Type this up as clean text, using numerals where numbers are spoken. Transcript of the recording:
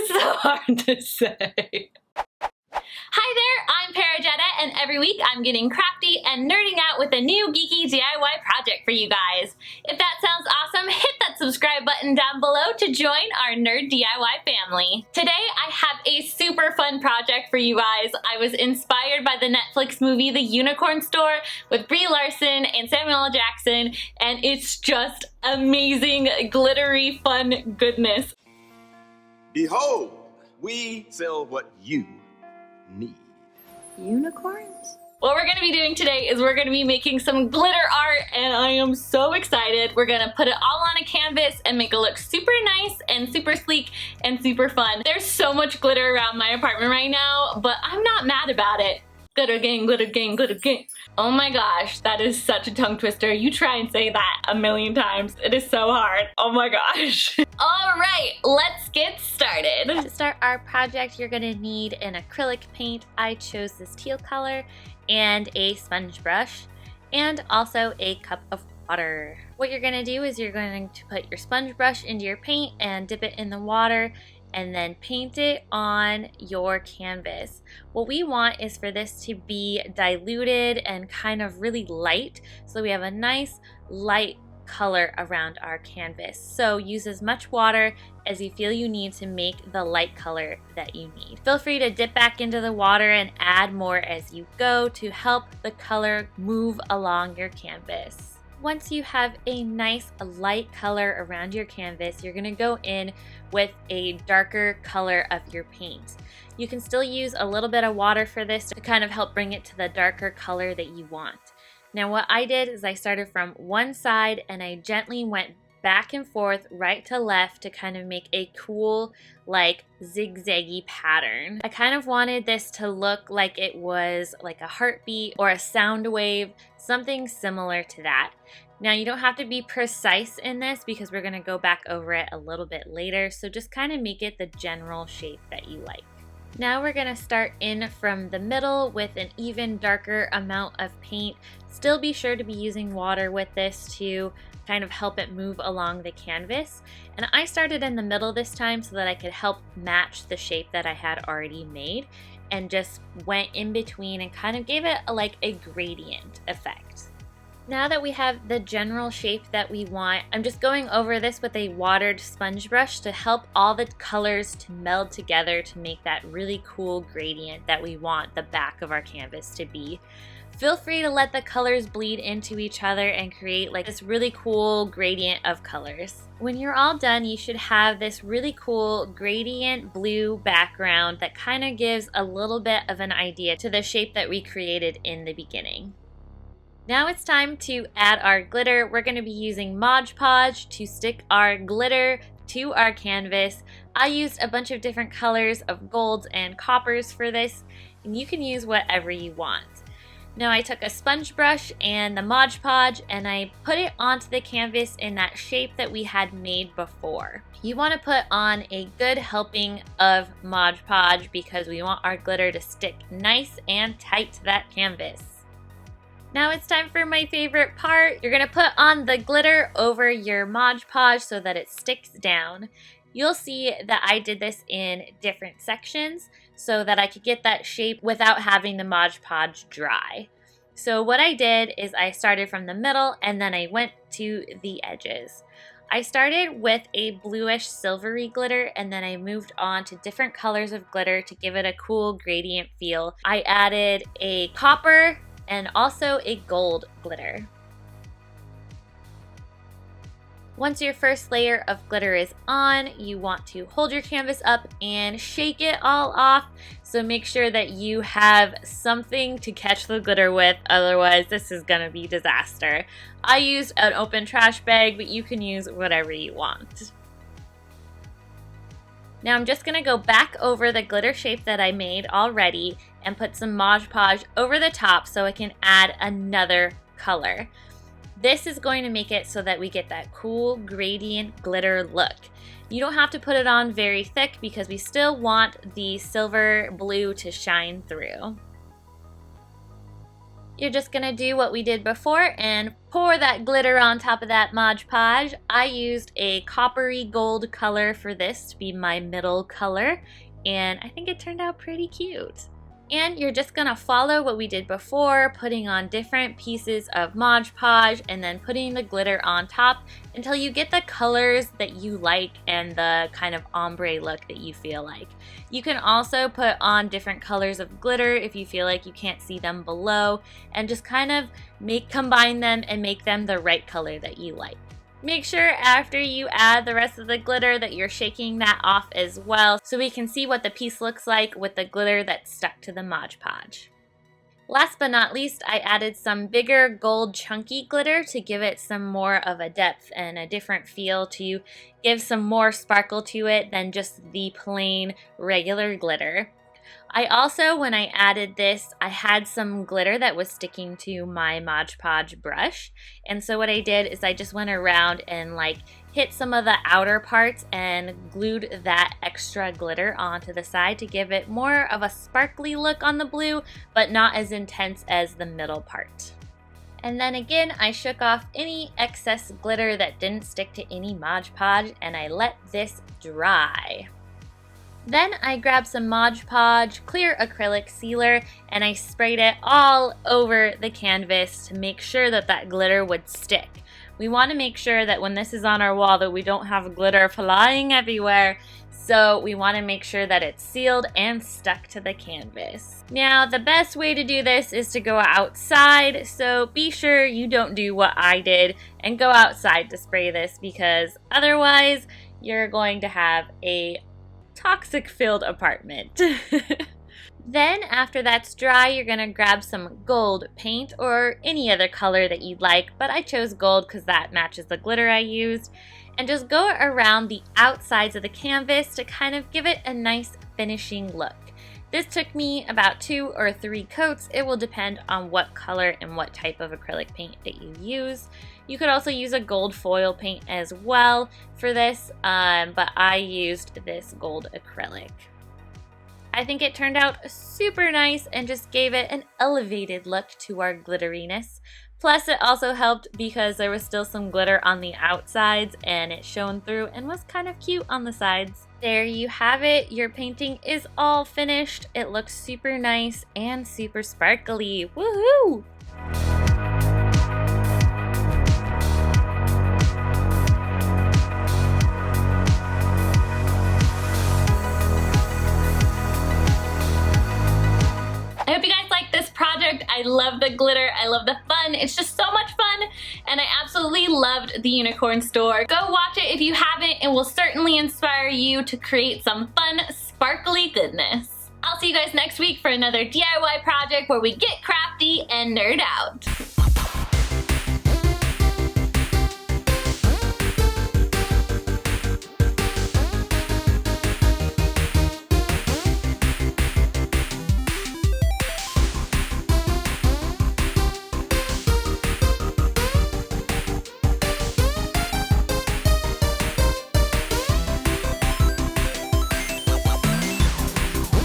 is so hard to say. Hi there, I'm Parejeda, and every week I'm getting crafty and nerding out with a new geeky DIY project for you guys. If that sounds awesome, hit that subscribe button down below to join our NerDIY family. Today I have a super fun project for you guys. I was inspired by the Netflix movie The Unicorn Store with Brie Larson and Samuel L. Jackson, and it's just amazing, glittery, fun goodness. Behold, we sell what you need. Unicorns? What we're gonna be doing today is we're gonna be making some glitter art, and I am so excited. We're gonna put it all on a canvas and make it look super nice and super sleek and super fun. There's so much glitter around my apartment right now, but I'm not mad about it. Glitter gang, glitter gang, glitter gang. Oh my gosh, that is such a tongue twister. You try and say that a million times. It is so hard. Oh my gosh. All right, let's get started. To start our project, you're gonna need an acrylic paint. I chose this teal color, and a sponge brush, and also a cup of water. What you're gonna do is you're going to put your sponge brush into your paint and dip it in the water, and then paint it on your canvas. What we want is for this to be diluted and kind of really light, so we have a nice light color around our canvas. So use as much water as you feel you need to make the light color that you need. Feel free to dip back into the water and add more as you go to help the color move along your canvas. Once you have a nice light color around your canvas, you're gonna go in with a darker color of your paint. You can still use a little bit of water for this to kind of help bring it to the darker color that you want. Now what I did is I started from one side and I gently went back and forth, right to left, to kind of make a cool, like, zigzaggy pattern. I kind of wanted this to look like it was like a heartbeat or a sound wave, something similar to that. Now you don't have to be precise in this because we're gonna go back over it a little bit later, so just kind of make it the general shape that you like. Now we're gonna start in from the middle with an even darker amount of paint. Still be sure to be using water with this to kind of help it move along the canvas. And I started in the middle this time so that I could help match the shape that I had already made, and just went in between and kind of gave it like a gradient effect. Now that we have the general shape that we want, I'm just going over this with a watered sponge brush to help all the colors to meld together to make that really cool gradient that we want the back of our canvas to be. Feel free to let the colors bleed into each other and create like this really cool gradient of colors. When you're all done, you should have this really cool gradient blue background that kind of gives a little bit of an idea to the shape that we created in the beginning. Now it's time to add our glitter. We're going to be using Mod Podge to stick our glitter to our canvas. I used a bunch of different colors of golds and coppers for this, and you can use whatever you want. Now I took a sponge brush and the Mod Podge and I put it onto the canvas in that shape that we had made before. You want to put on a good helping of Mod Podge because we want our glitter to stick nice and tight to that canvas. Now it's time for my favorite part. You're going to put on the glitter over your Mod Podge so that it sticks down. You'll see that I did this in different sections so that I could get that shape without having the Mod Podge dry. So what I did is I started from the middle and then I went to the edges. I started with a bluish silvery glitter and then I moved on to different colors of glitter to give it a cool gradient feel. I added a copper and also a gold glitter. Once your first layer of glitter is on, you want to hold your canvas up and shake it all off. So make sure that you have something to catch the glitter with, otherwise this is gonna be disaster. I used an open trash bag, but you can use whatever you want. Now I'm just gonna go back over the glitter shape that I made already and put some Mod Podge over the top so I can add another color. This is going to make it so that we get that cool gradient glitter look. You don't have to put it on very thick because we still want the silver blue to shine through. You're just gonna do what we did before and pour that glitter on top of that Mod Podge. I used a coppery gold color for this to be my middle color, and I think it turned out pretty cute. And you're just gonna follow what we did before, putting on different pieces of Mod Podge and then putting the glitter on top until you get the colors that you like and the kind of ombre look that you feel like. You can also put on different colors of glitter if you feel like you can't see them below, and just kind of combine them and make them the right color that you like. Make sure after you add the rest of the glitter that you're shaking that off as well so we can see what the piece looks like with the glitter that's stuck to the Mod Podge. Last but not least, I added some bigger gold chunky glitter to give it some more of a depth and a different feel, to give some more sparkle to it than just the plain regular glitter. I also, when I added this, I had some glitter that was sticking to my Mod Podge brush. And so what I did is I just went around and hit some of the outer parts and glued that extra glitter onto the side to give it more of a sparkly look on the blue, but not as intense as the middle part. And then again, I shook off any excess glitter that didn't stick to any Mod Podge and I let this dry. Then I grabbed some Mod Podge clear acrylic sealer and I sprayed it all over the canvas to make sure that that glitter would stick. We want to make sure that when this is on our wall that we don't have glitter flying everywhere, so we want to make sure that it's sealed and stuck to the canvas. Now, the best way to do this is to go outside, so be sure you don't do what I did and go outside to spray this, because otherwise you're going to have a toxic-filled apartment. Then after that's dry, you're gonna grab some gold paint or any other color that you'd like, but I chose gold because that matches the glitter I used, and just go around the outsides of the canvas to kind of give it a nice finishing look. This took me about 2 or 3 coats. It will depend on what color and what type of acrylic paint that you use. You could also use a gold foil paint as well for this, but I used this gold acrylic. I think it turned out super nice and just gave it an elevated look to our glitteriness. Plus it also helped because there was still some glitter on the outsides and it shone through and was kind of cute on the sides. There you have it. Your painting is all finished. It looks super nice and super sparkly. Woohoo! I hope you guys like this project. I love the glitter, I love the fun. It's just so much fun, and I absolutely loved the unicorn store. Go watch it if you haven't. It will certainly inspire you to create some fun, sparkly goodness. I'll see you guys next week for another DIY project where we get crafty and nerd out.